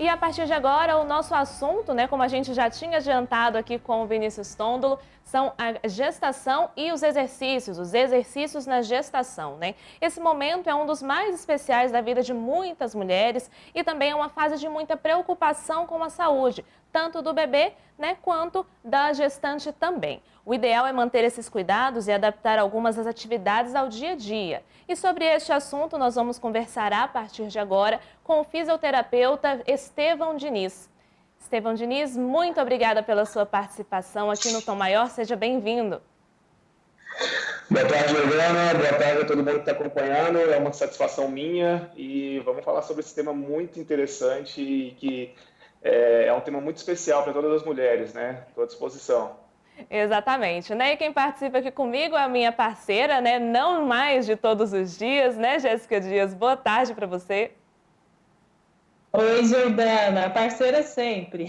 E a partir de agora, o nosso assunto, né, como a gente já tinha adiantado aqui com o Vinícius Tondolo, são a gestação e os exercícios na gestação, né? Esse momento é um dos mais especiais da vida de muitas mulheres e também é uma fase de muita preocupação com a saúde, tanto do bebê, né, quanto da gestante também. O ideal é manter esses cuidados e adaptar algumas das atividades ao dia a dia. E sobre este assunto nós vamos conversar a partir de agora com o fisioterapeuta Estevão Diniz. Estevão Diniz, muito obrigada pela sua participação aqui no Tom Maior, seja bem-vindo. Boa tarde, Giovana. Boa tarde a todo mundo que está acompanhando. É uma satisfação minha e vamos falar sobre esse tema muito interessante e que é um tema muito especial para todas as mulheres, né? Estou à disposição. Exatamente, né? E quem participa aqui comigo é a minha parceira, né? Não mais de todos os dias, né, Jéssica Dias? Boa tarde para você. Oi, Jordana, parceira sempre.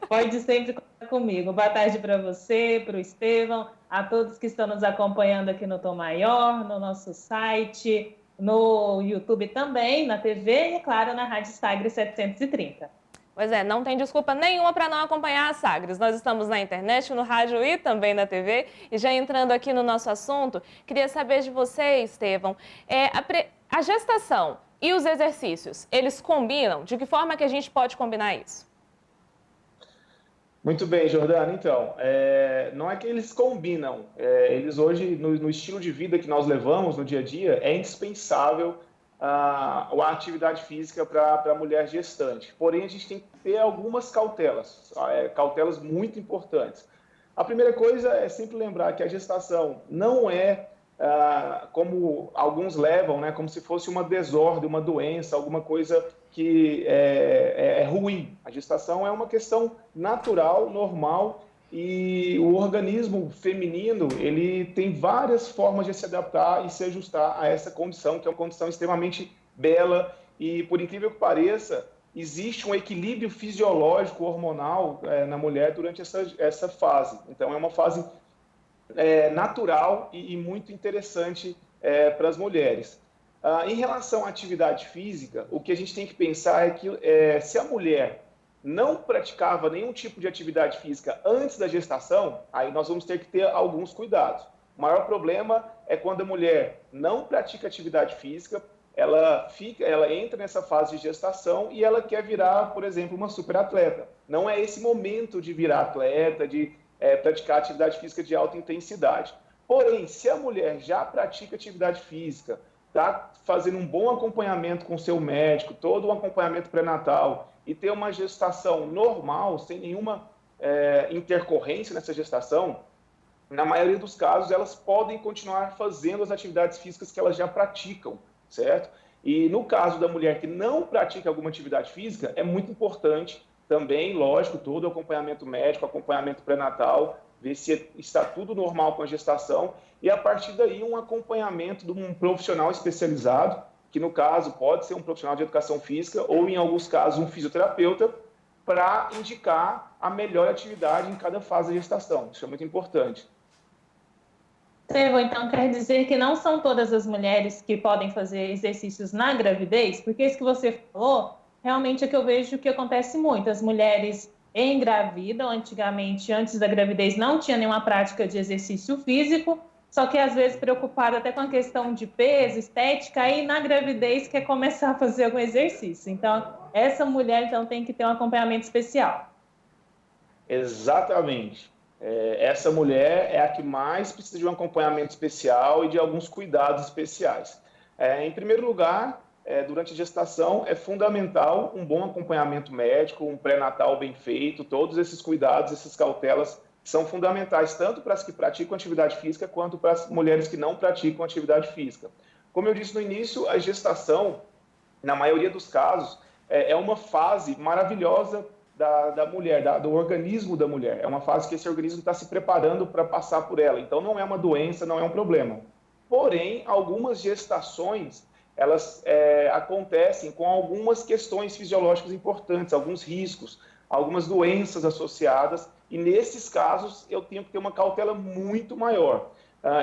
Pode sempre contar comigo. Boa tarde para você, para o Estevão, a todos que estão nos acompanhando aqui no Tom Maior, no nosso site, no YouTube também, na TV e, é claro, na Rádio Sagres 730. Pois é, não tem desculpa nenhuma para não acompanhar a Sagres. Nós estamos na internet, no rádio e também na TV. E já entrando aqui no nosso assunto, queria saber de você, Estevão, a gestação e os exercícios, eles combinam? De que forma que a gente pode combinar isso? Muito bem, Jordana. Então, não é que eles combinam. Eles hoje, no estilo de vida que nós levamos no dia a dia, é indispensável a atividade física para a mulher gestante. Porém, a gente tem que ter algumas cautelas muito importantes. A primeira coisa é sempre lembrar que a gestação não é como alguns levam, né, como se fosse uma desordem, uma doença, alguma coisa que é ruim. A gestação é uma questão natural, normal, e o organismo feminino, ele tem várias formas de se adaptar e se ajustar a essa condição, que é uma condição extremamente bela e, por incrível que pareça, existe um equilíbrio fisiológico hormonal na mulher durante essa fase. Então, é uma fase natural e muito interessante para as mulheres. Em relação à atividade física, o que a gente tem que pensar é que se a mulher não praticava nenhum tipo de atividade física antes da gestação, aí nós vamos ter que ter alguns cuidados. O maior problema é quando a mulher não pratica atividade física, ela entra nessa fase de gestação e ela quer virar, por exemplo, uma superatleta. Não é esse momento de virar atleta, de praticar atividade física de alta intensidade. Porém, se a mulher já pratica atividade física, está fazendo um bom acompanhamento com o seu médico, todo um acompanhamento pré-natal, e ter uma gestação normal, sem nenhuma intercorrência nessa gestação, na maioria dos casos, elas podem continuar fazendo as atividades físicas que elas já praticam, certo? E no caso da mulher que não pratica alguma atividade física, é muito importante também, lógico, todo o acompanhamento médico, acompanhamento pré-natal, ver se está tudo normal com a gestação e, a partir daí, um acompanhamento de um profissional especializado, que no caso pode ser um profissional de educação física ou, em alguns casos, um fisioterapeuta, para indicar a melhor atividade em cada fase da gestação. Isso é muito importante. Estevão, então quer dizer que não são todas as mulheres que podem fazer exercícios na gravidez? Porque isso que você falou, realmente é que eu vejo que acontece muito. As mulheres engravidam, antigamente, antes da gravidez, não tinha nenhuma prática de exercício físico, só que às vezes preocupada até com a questão de peso, estética, aí na gravidez quer começar a fazer algum exercício. Então, essa mulher então tem que ter um acompanhamento especial. Exatamente. Essa mulher é a que mais precisa de um acompanhamento especial e de alguns cuidados especiais. Em primeiro lugar, durante a gestação, é fundamental um bom acompanhamento médico, um pré-natal bem feito, todos esses cuidados, essas cautelas são fundamentais, tanto para as que praticam atividade física, quanto para as mulheres que não praticam atividade física. Como eu disse no início, a gestação, na maioria dos casos, é uma fase maravilhosa da mulher, do organismo da mulher. É uma fase que esse organismo está se preparando para passar por ela. Então, não é uma doença, não é um problema. Porém, algumas gestações, elas acontecem com algumas questões fisiológicas importantes, alguns riscos, algumas doenças associadas, e nesses casos eu tenho que ter uma cautela muito maior.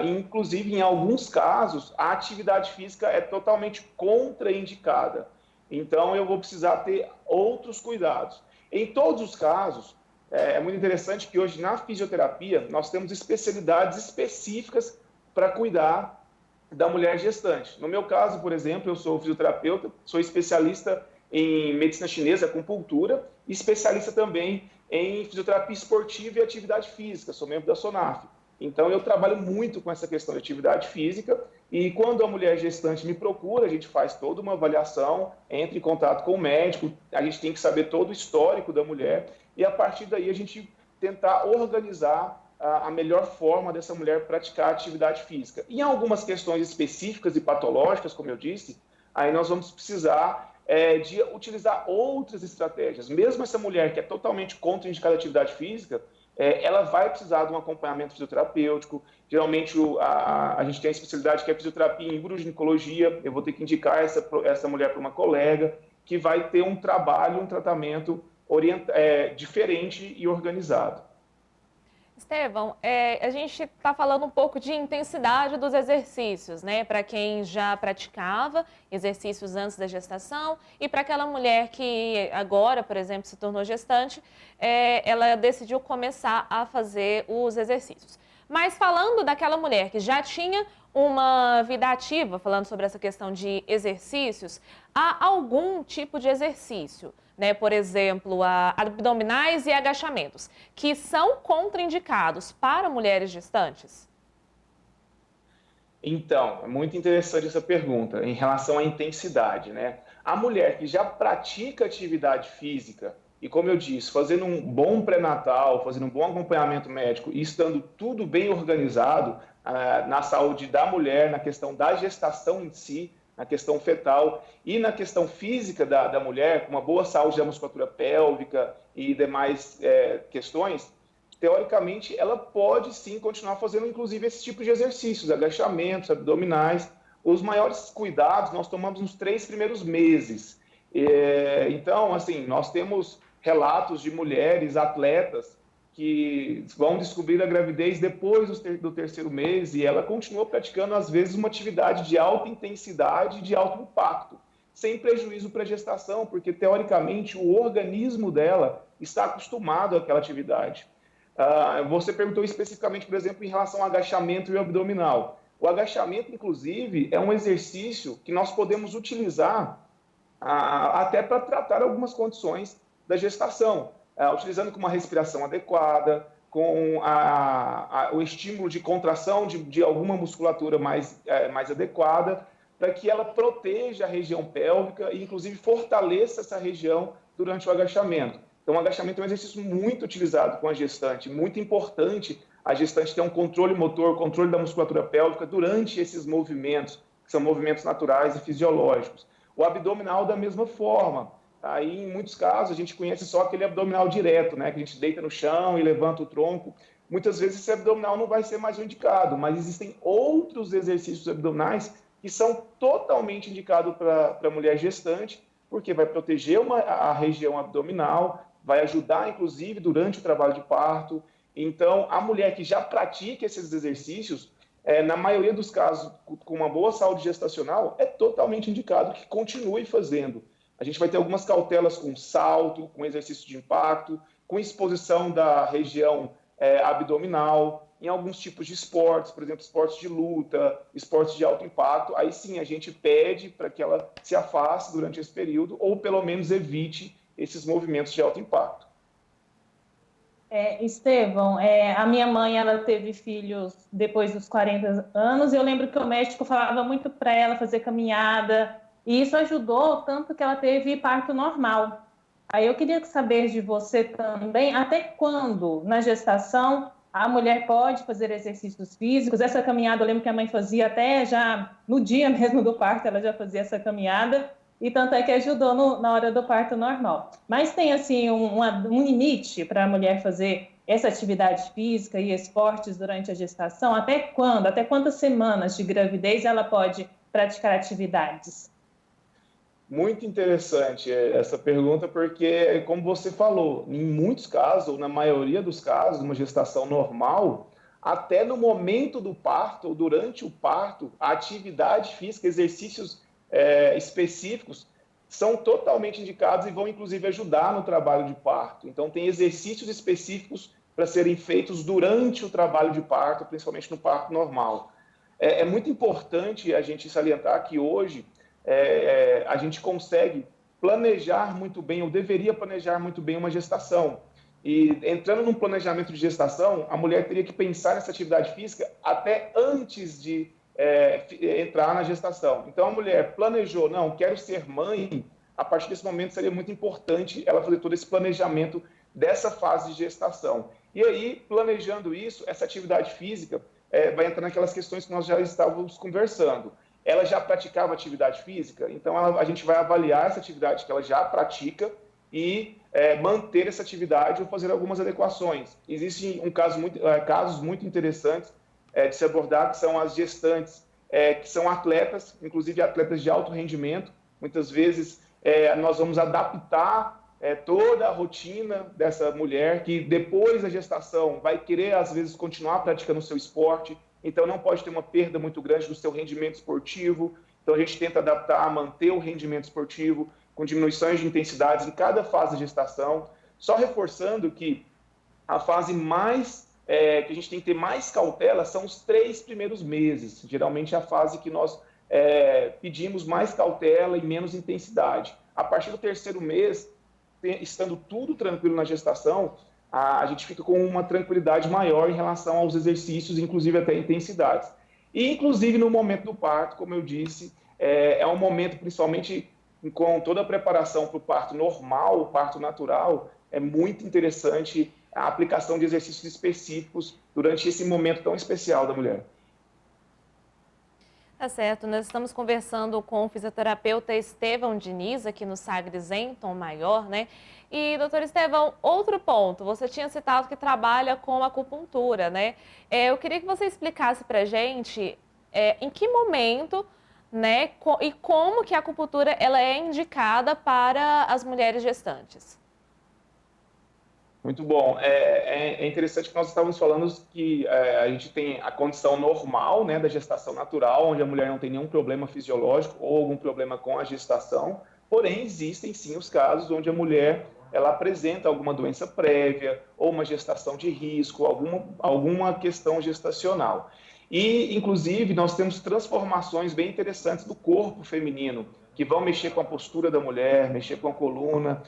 Inclusive, em alguns casos, a atividade física é totalmente contraindicada. Então, eu vou precisar ter outros cuidados. Em todos os casos, é muito interessante que hoje na fisioterapia nós temos especialidades específicas para cuidar da mulher gestante. No meu caso, por exemplo, eu sou fisioterapeuta, sou especialista em medicina chinesa, acupuntura, e especialista também em fisioterapia esportiva e atividade física, sou membro da SONAF. Então, eu trabalho muito com essa questão de atividade física e quando a mulher gestante me procura, a gente faz toda uma avaliação, entra em contato com o médico, a gente tem que saber todo o histórico da mulher e, a partir daí, a gente tentar organizar a melhor forma dessa mulher praticar atividade física. Em algumas questões específicas e patológicas, como eu disse, aí nós vamos precisar de utilizar outras estratégias. Mesmo essa mulher que é totalmente contraindicada à atividade física, ela vai precisar de um acompanhamento fisioterapêutico. Geralmente, a gente tem a especialidade que é fisioterapia em uroginecologia. Eu vou ter que indicar essa mulher para uma colega que vai ter um trabalho, um tratamento diferente e organizado. Estevão, a gente está falando um pouco de intensidade dos exercícios, né? Para quem já praticava exercícios antes da gestação e para aquela mulher que agora, por exemplo, se tornou gestante, ela decidiu começar a fazer os exercícios. Mas falando daquela mulher que já tinha uma vida ativa, falando sobre essa questão de exercícios, há algum tipo de exercício, né? Por exemplo, abdominais e agachamentos, que são contraindicados para mulheres gestantes? Então, é muito interessante essa pergunta em relação à intensidade, né? A mulher que já pratica atividade física e, como eu disse, fazendo um bom pré-natal, fazendo um bom acompanhamento médico e estando tudo bem organizado na saúde da mulher, na questão da gestação em si, na questão fetal e na questão física da mulher, com uma boa saúde da musculatura pélvica e demais questões, teoricamente, ela pode sim continuar fazendo, inclusive, esse tipo de exercícios, agachamentos, abdominais. Os maiores cuidados nós tomamos nos 3 primeiros meses. Então, assim, nós temos relatos de mulheres atletas que vão descobrir a gravidez depois do 3º mês e ela continua praticando, às vezes, uma atividade de alta intensidade e de alto impacto, sem prejuízo para a gestação, porque, teoricamente, o organismo dela está acostumado àquela atividade. Você perguntou especificamente, por exemplo, em relação ao agachamento e ao abdominal. O agachamento, inclusive, é um exercício que nós podemos utilizar até para tratar algumas condições da gestação, utilizando com uma respiração adequada, com o estímulo de contração de alguma musculatura mais adequada, para que ela proteja a região pélvica e, inclusive, fortaleça essa região durante o agachamento. Então, o agachamento é um exercício muito utilizado com a gestante, muito importante a gestante ter um controle motor, controle da musculatura pélvica durante esses movimentos, que são movimentos naturais e fisiológicos. O abdominal, da mesma forma. Aí, em muitos casos, a gente conhece só aquele abdominal direto, né? Que a gente deita no chão e levanta o tronco. Muitas vezes esse abdominal não vai ser mais o indicado, mas existem outros exercícios abdominais que são totalmente indicados para a mulher gestante, porque vai proteger a região abdominal, vai ajudar, inclusive, durante o trabalho de parto. Então, a mulher que já pratica esses exercícios, na maioria dos casos, com uma boa saúde gestacional, é totalmente indicado que continue fazendo. A gente vai ter algumas cautelas com salto, com exercício de impacto, com exposição da região abdominal, em alguns tipos de esportes, por exemplo, esportes de luta, esportes de alto impacto. Aí sim, a gente pede para que ela se afaste durante esse período ou pelo menos evite esses movimentos de alto impacto. Estevão, a minha mãe ela teve filhos depois dos 40 anos e eu lembro que o médico falava muito para ela fazer caminhada, e isso ajudou tanto que ela teve parto normal. Aí eu queria saber de você também, até quando na gestação a mulher pode fazer exercícios físicos? Essa caminhada eu lembro que a mãe fazia até já no dia mesmo do parto, ela já fazia essa caminhada, e tanto é que ajudou na hora do parto normal. Mas tem assim um limite para a mulher fazer essa atividade física e esportes durante a gestação? Até quando? Até quantas semanas de gravidez ela pode praticar atividades? Muito interessante essa pergunta, porque, como você falou, em muitos casos, ou na maioria dos casos, uma gestação normal, até no momento do parto ou durante o parto, a atividade física, exercícios específicos, são totalmente indicados e vão, inclusive, ajudar no trabalho de parto. Então, tem exercícios específicos para serem feitos durante o trabalho de parto, principalmente no parto normal. É muito importante a gente salientar que hoje a gente consegue planejar muito bem, ou deveria planejar muito bem uma gestação. E entrando num planejamento de gestação, a mulher teria que pensar nessa atividade física até antes de entrar na gestação. Então, a mulher planejou, não, quero ser mãe, a partir desse momento seria muito importante ela fazer todo esse planejamento dessa fase de gestação. E aí, planejando isso, essa atividade física vai entrar naquelas questões que nós já estávamos conversando. Ela já praticava atividade física, então a gente vai avaliar essa atividade que ela já pratica e manter essa atividade ou fazer algumas adequações. Existem casos muito interessantes de se abordar, que são as gestantes, que são atletas, inclusive atletas de alto rendimento. Muitas vezes nós vamos adaptar toda a rotina dessa mulher, que depois da gestação vai querer, às vezes, continuar praticando o seu esporte, então não pode ter uma perda muito grande do seu rendimento esportivo. Então a gente tenta adaptar, manter o rendimento esportivo, com diminuições de intensidades em cada fase de gestação. Só reforçando que a fase que a gente tem que ter mais cautela são os 3 primeiros meses. Geralmente é a fase que nós pedimos mais cautela e menos intensidade. A partir do 3º mês, estando tudo tranquilo na gestação, a gente fica com uma tranquilidade maior em relação aos exercícios, inclusive até intensidades. E, inclusive, no momento do parto, como eu disse, é um momento, principalmente com toda a preparação para o parto normal, o parto natural, é muito interessante a aplicação de exercícios específicos durante esse momento tão especial da mulher. Tá certo, nós estamos conversando com o fisioterapeuta Estevão Diniz, aqui no Sagres em Tom Maior, né? E, doutor Estevão, outro ponto, você tinha citado que trabalha com acupuntura, né? Eu queria que você explicasse pra gente em que momento, né, e como que a acupuntura ela é indicada para as mulheres gestantes. Muito bom. É interessante que nós estávamos falando que a gente tem a condição normal, né, da gestação natural, onde a mulher não tem nenhum problema fisiológico ou algum problema com a gestação, porém existem sim os casos onde a mulher ela apresenta alguma doença prévia ou uma gestação de risco, alguma questão gestacional. E, inclusive, nós temos transformações bem interessantes do corpo feminino, que vão mexer com a postura da mulher, mexer com a coluna,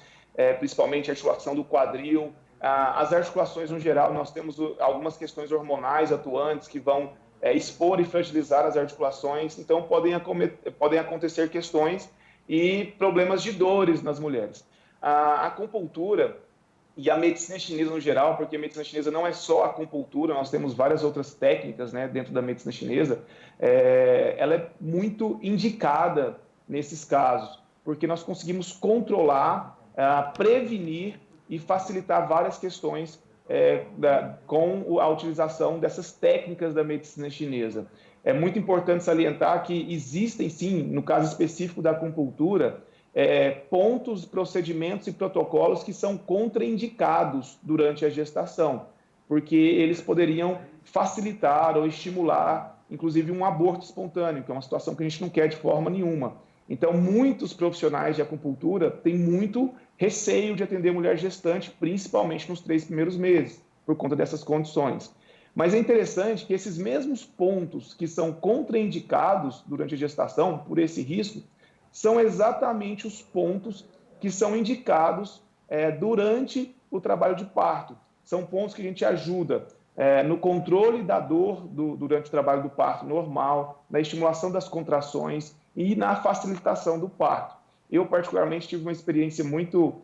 principalmente a articulação do quadril. As articulações, no geral, nós temos algumas questões hormonais atuantes que vão expor e fragilizar as articulações, então podem acontecer questões e problemas de dores nas mulheres. A acupuntura e a medicina chinesa no geral, porque a medicina chinesa não é só a acupuntura, nós temos várias outras técnicas, né, dentro da medicina chinesa, ela é muito indicada nesses casos, porque nós conseguimos controlar, prevenir e facilitar várias questões com a utilização dessas técnicas da medicina chinesa. É muito importante salientar que existem, sim, no caso específico da acupuntura, pontos, procedimentos e protocolos que são contraindicados durante a gestação, porque eles poderiam facilitar ou estimular, inclusive, um aborto espontâneo, que é uma situação que a gente não quer de forma nenhuma. Então, muitos profissionais de acupuntura têm muito receio de atender mulher gestante, principalmente nos 3 primeiros meses, por conta dessas condições. Mas é interessante que esses mesmos pontos que são contraindicados durante a gestação, por esse risco, são exatamente os pontos que são indicados durante o trabalho de parto. São pontos que a gente ajuda no controle da dor durante o trabalho do parto normal, na estimulação das contrações e na facilitação do parto. Eu, particularmente, tive uma experiência muito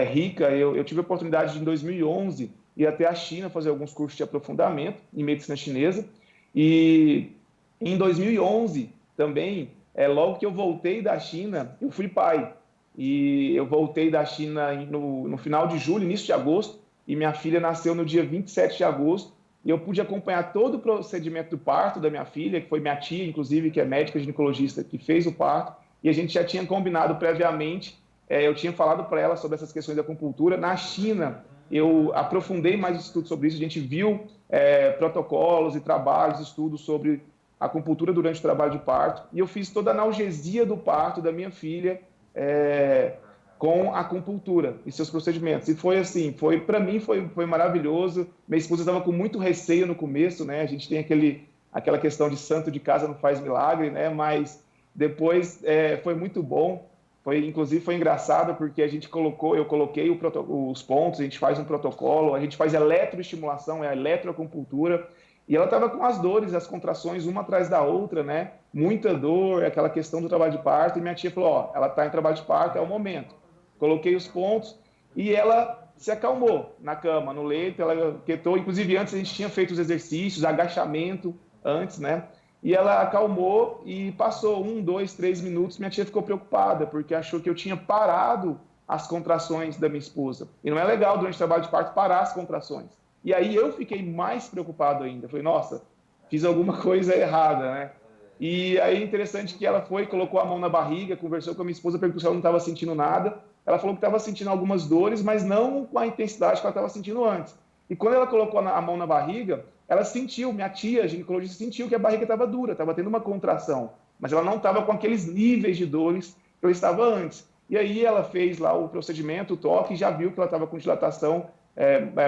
rica. Eu tive a oportunidade de, em 2011, ir até a China fazer alguns cursos de aprofundamento em medicina chinesa. E em 2011, também, logo que eu voltei da China, eu fui pai. E eu voltei da China no final de julho, início de agosto, e minha filha nasceu no dia 27 de agosto. E eu pude acompanhar todo o procedimento do parto da minha filha, que foi minha tia, inclusive, que é médica ginecologista, que fez o parto. E a gente já tinha combinado previamente, eu tinha falado para ela sobre essas questões da acupuntura. Na China, eu aprofundei mais o estudo sobre isso, a gente viu protocolos e trabalhos, estudos sobre acupuntura durante o trabalho de parto. E eu fiz toda a analgesia do parto da minha filha com a acupuntura e seus procedimentos. E foi assim, para mim foi maravilhoso. Minha esposa estava com muito receio no começo, né? A gente tem aquela questão de santo de casa não faz milagre, né? Mas depois foi muito bom. Inclusive foi engraçado porque eu coloquei os pontos, a gente faz um protocolo, a gente faz eletroestimulação, a eletroacupuntura, e ela estava com as dores, as contrações uma atrás da outra, né? Muita dor, aquela questão do trabalho de parto, e minha tia falou, ó, ela está em trabalho de parto, é o momento. Coloquei os pontos e ela se acalmou na cama, no leito, ela quietou, inclusive antes a gente tinha feito os exercícios, agachamento antes, né? E ela acalmou e passou 1, 2, 3 minutos, minha tia ficou preocupada, porque achou que eu tinha parado as contrações da minha esposa. E não é legal, durante o trabalho de parto, parar as contrações. E aí eu fiquei mais preocupado ainda. Falei, nossa, fiz alguma coisa errada, né? E aí interessante que ela colocou a mão na barriga, conversou com a minha esposa, perguntou se ela não estava sentindo nada. Ela falou que estava sentindo algumas dores, mas não com a intensidade que ela estava sentindo antes. E quando ela colocou a mão na barriga, ela sentiu, minha tia, a ginecologista, sentiu que a barriga estava dura, estava tendo uma contração, mas ela não estava com aqueles níveis de dores que ela estava antes. E aí ela fez lá o procedimento, o toque, e já viu que ela estava com dilatação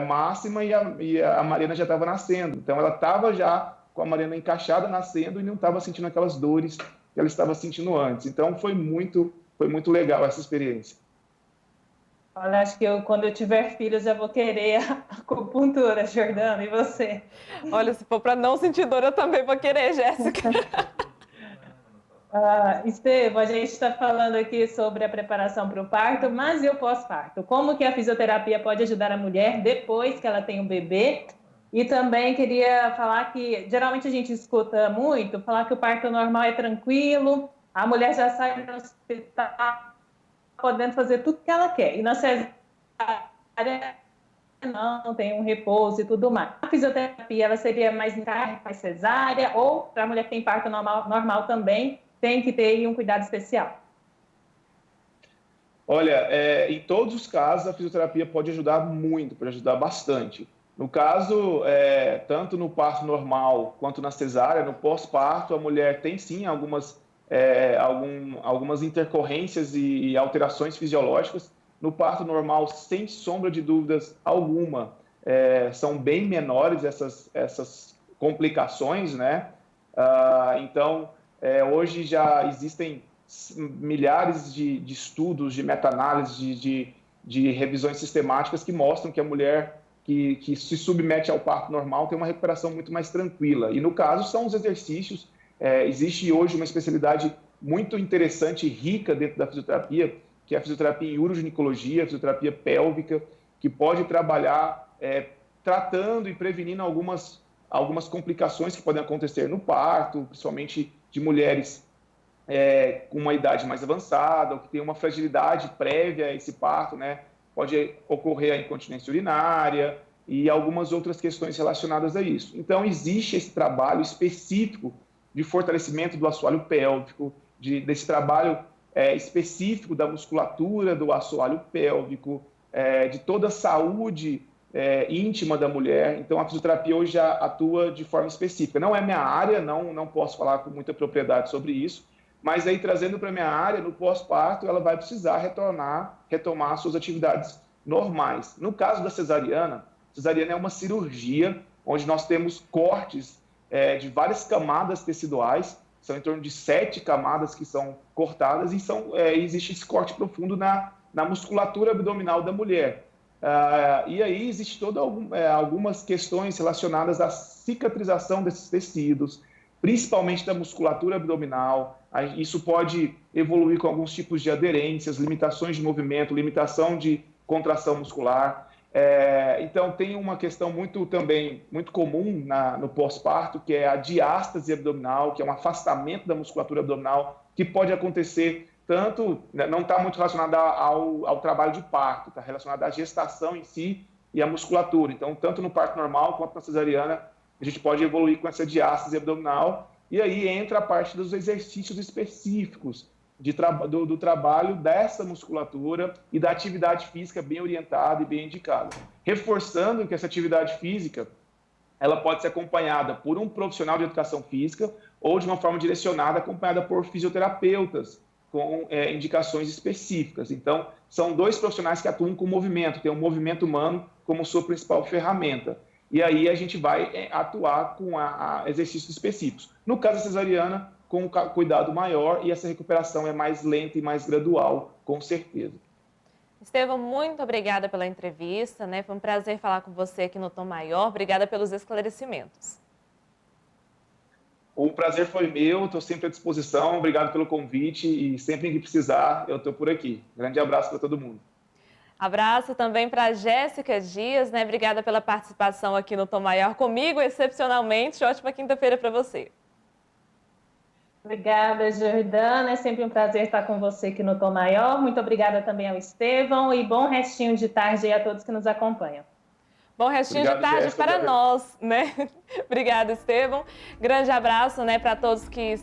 máxima e a Mariana já estava nascendo. Então ela estava já com a Mariana encaixada, nascendo, e não estava sentindo aquelas dores que ela estava sentindo antes. Então foi muito legal essa experiência. Olha, acho que quando eu tiver filhos, já vou querer a acupuntura, Jordana, e você? Olha, se for para não sentir dor, eu também vou querer, Jéssica. Estevam, a gente está falando aqui sobre a preparação para o parto, mas e o pós-parto? Como que a fisioterapia pode ajudar a mulher depois que ela tem um bebê? E também queria falar que, geralmente a gente escuta muito, falar que o parto normal é tranquilo, a mulher já sai do hospital podendo fazer tudo que ela quer. E na cesárea não tem um repouso e tudo mais. A fisioterapia, ela seria mais encarre mais cesárea, ou para a mulher que tem parto normal também, tem que ter um cuidado especial? Olha, em todos os casos, a fisioterapia pode ajudar muito, pode ajudar bastante. No caso, tanto no parto normal quanto na cesárea, no pós-parto, a mulher tem sim algumas intercorrências e alterações fisiológicas. No parto normal, sem sombra de dúvidas alguma, são bem menores essas complicações, né? Então, hoje já existem milhares de estudos, de meta-análise, de revisões sistemáticas que mostram que a mulher que se submete ao parto normal tem uma recuperação muito mais tranquila. E no caso, são os exercícios. Existe hoje uma especialidade muito interessante e rica dentro da fisioterapia, que é a fisioterapia em uroginecologia, a fisioterapia pélvica, que pode trabalhar tratando e prevenindo algumas complicações que podem acontecer no parto, principalmente de mulheres com uma idade mais avançada, ou que tem uma fragilidade prévia a esse parto, né? Pode ocorrer a incontinência urinária e algumas outras questões relacionadas a isso. Então, existe esse trabalho específico de fortalecimento do assoalho pélvico, desse trabalho específico da musculatura do assoalho pélvico, de toda a saúde íntima da mulher. Então, a fisioterapia hoje já atua de forma específica. Não é minha área, não posso falar com muita propriedade sobre isso, mas aí, trazendo para a minha área, no pós-parto, ela vai precisar retomar suas atividades normais. No caso da cesariana é uma cirurgia onde nós temos cortes de várias camadas teciduais, são em torno de 7 camadas que são cortadas e existe esse corte profundo na musculatura abdominal da mulher. E aí existe algumas questões relacionadas à cicatrização desses tecidos, principalmente da musculatura abdominal. Isso pode evoluir com alguns tipos de aderências, limitações de movimento, limitação de contração muscular. Então, tem uma questão muito comum no pós-parto, que é a diástase abdominal, que é um afastamento da musculatura abdominal, que pode acontecer tanto, não está muito relacionada ao trabalho de parto, está relacionada à gestação em si e à musculatura. Então, tanto no parto normal quanto na cesariana, a gente pode evoluir com essa diástase abdominal, e aí entra a parte dos exercícios específicos do trabalho dessa musculatura e da atividade física bem orientada e bem indicada. Reforçando que essa atividade física ela pode ser acompanhada por um profissional de educação física ou de uma forma direcionada, acompanhada por fisioterapeutas com indicações específicas. Então, são 2 profissionais que atuam com movimento, tem o movimento humano como sua principal ferramenta. E aí a gente vai atuar com exercícios específicos. No caso da cesariana, com um cuidado maior, e essa recuperação é mais lenta e mais gradual, com certeza. Estevão, muito obrigada pela entrevista, né? Foi um prazer falar com você aqui no Tom Maior. Obrigada pelos esclarecimentos. O prazer foi meu, estou sempre à disposição. Obrigado pelo convite e sempre que precisar, eu estou por aqui. Grande abraço para todo mundo. Abraço também para a Jéssica Dias, né? Obrigada pela participação aqui no Tom Maior comigo, excepcionalmente. Ótima quinta-feira para você. Obrigada, Jordana. É sempre um prazer estar com você aqui no Tom Maior. Muito obrigada também ao Estevão e bom restinho de tarde aí a todos que nos acompanham. Bom restinho de tarde Jéssica, para nós, né? Obrigada, Estevão. Grande abraço, né, para todos que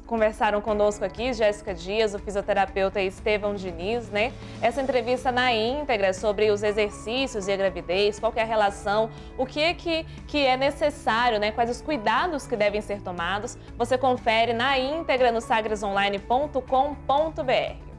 conversaram conosco aqui, Jéssica Dias, o fisioterapeuta e Estevão Diniz, né? Essa entrevista na íntegra sobre os exercícios e a gravidez, qual que é a relação, o que é necessário, né? Quais os cuidados que devem ser tomados, você confere na íntegra no sagresonline.com.br.